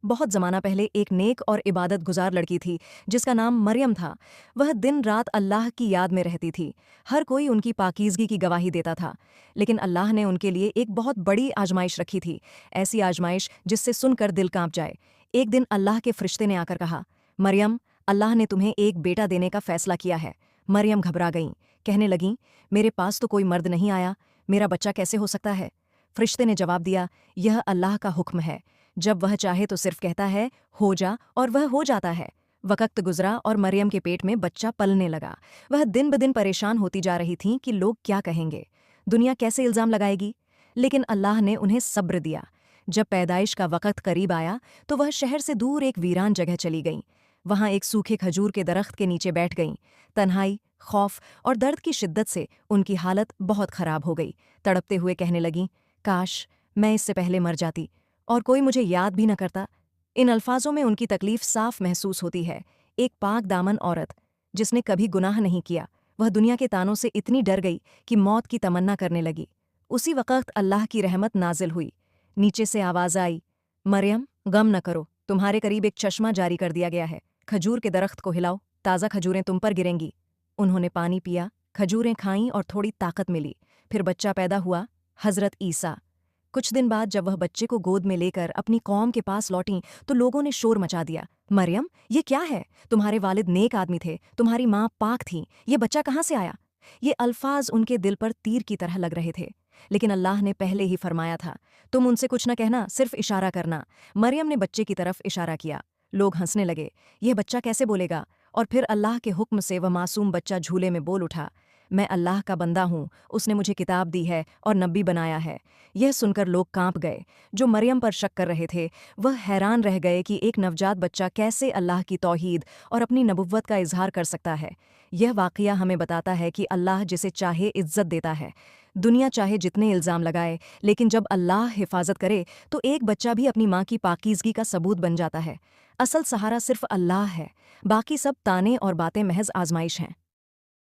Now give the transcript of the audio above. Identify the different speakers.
Speaker 1: بہت زمانہ پہلے ایک نیک اور عبادت گزار لڑکی تھی جس کا نام مریم تھا۔ وہ دن رات اللہ کی یاد میں رہتی تھی۔ ہر کوئی ان کی پاکیزگی کی گواہی دیتا تھا، لیکن اللہ نے ان کے لیے ایک بہت بڑی آزمائش رکھی تھی، ایسی آزمائش جس سے سن کر دل کانپ جائے۔ ایک دن اللہ کے فرشتے نے آ کر کہا، مریم، اللہ نے تمہیں ایک بیٹا دینے کا فیصلہ کیا ہے۔ مریم گھبرا گئیں، کہنے لگیں، میرے پاس تو کوئی مرد نہیں آیا، میرا بچہ کیسے ہو سکتا ہے؟ فرشتے نے جواب دیا، یہ اللہ کا حکم ہے، جب وہ چاہے تو صرف کہتا ہے ہو جا اور وہ ہو جاتا ہے۔ وقت گزرا اور مریم کے پیٹ میں بچہ پلنے لگا۔ وہ دن بدن پریشان ہوتی جا رہی تھیں کہ لوگ کیا کہیں گے، دنیا کیسے الزام لگائے گی، لیکن اللہ نے انہیں صبر دیا۔ جب پیدائش کا وقت قریب آیا تو وہ شہر سے دور ایک ویران جگہ چلی گئیں۔ وہاں ایک سوکھے کھجور کے درخت کے نیچے بیٹھ گئیں۔ تنہائی، خوف اور درد کی شدت سے ان کی حالت بہت خراب ہو گئی۔ تڑپتے ہوئے کہنے لگیں، کاش میں اس سے پہلے مر جاتی اور کوئی مجھے یاد بھی نہ کرتا۔ ان الفاظوں میں ان کی تکلیف صاف محسوس ہوتی ہے۔ ایک پاک دامن عورت جس نے کبھی گناہ نہیں کیا، وہ دنیا کے تانوں سے اتنی ڈر گئی کہ موت کی تمنا کرنے لگی۔ اسی وقت اللہ کی رحمت نازل ہوئی۔ نیچے سے آواز آئی، مریم، غم نہ کرو، تمہارے قریب ایک چشمہ جاری کر دیا گیا ہے، کھجور کے درخت کو ہلاؤ، تازہ کھجوریں تم پر گریں گی۔ انہوں نے پانی پیا، کھجوریں کھائیں اور تھوڑی طاقت ملی۔ پھر بچہ پیدا ہوا، حضرت عیسیٰ۔ کچھ دن بعد جب وہ بچے کو گود میں لے کر اپنی قوم کے پاس لوٹیں تو لوگوں نے شور مچا دیا، مریم، یہ کیا ہے؟ تمہارے والد نیک آدمی تھے، تمہاری ماں پاک تھیں، یہ بچہ کہاں سے آیا؟ یہ الفاظ ان کے دل پر تیر کی طرح لگ رہے تھے، لیکن اللہ نے پہلے ہی فرمایا تھا، تم ان سے کچھ نہ کہنا، صرف اشارہ کرنا۔ مریم نے بچے کی طرف اشارہ کیا۔ لوگ ہنسنے لگے، یہ بچہ کیسے بولے گا؟ اور پھر اللہ کے حکم سے وہ معصوم بچہ جھولے میں بول اٹھا، میں اللہ کا بندہ ہوں، اس نے مجھے کتاب دی ہے اور نبی بنایا ہے۔ یہ سن کر لوگ کانپ گئے۔ جو مریم پر شک کر رہے تھے وہ حیران رہ گئے کہ ایک نوجات بچہ کیسے اللہ کی توحید اور اپنی نبوت کا اظہار کر سکتا ہے۔ یہ واقعہ ہمیں بتاتا ہے کہ اللہ جسے چاہے عزت دیتا ہے۔ دنیا چاہے جتنے الزام لگائے، لیکن جب اللہ حفاظت کرے تو ایک بچہ بھی اپنی ماں کی پاکیزگی کا ثبوت بن جاتا ہے۔ اصل سہارا صرف اللہ ہے، باقی سب تانے اور باتیں محض آزمائش ہیں۔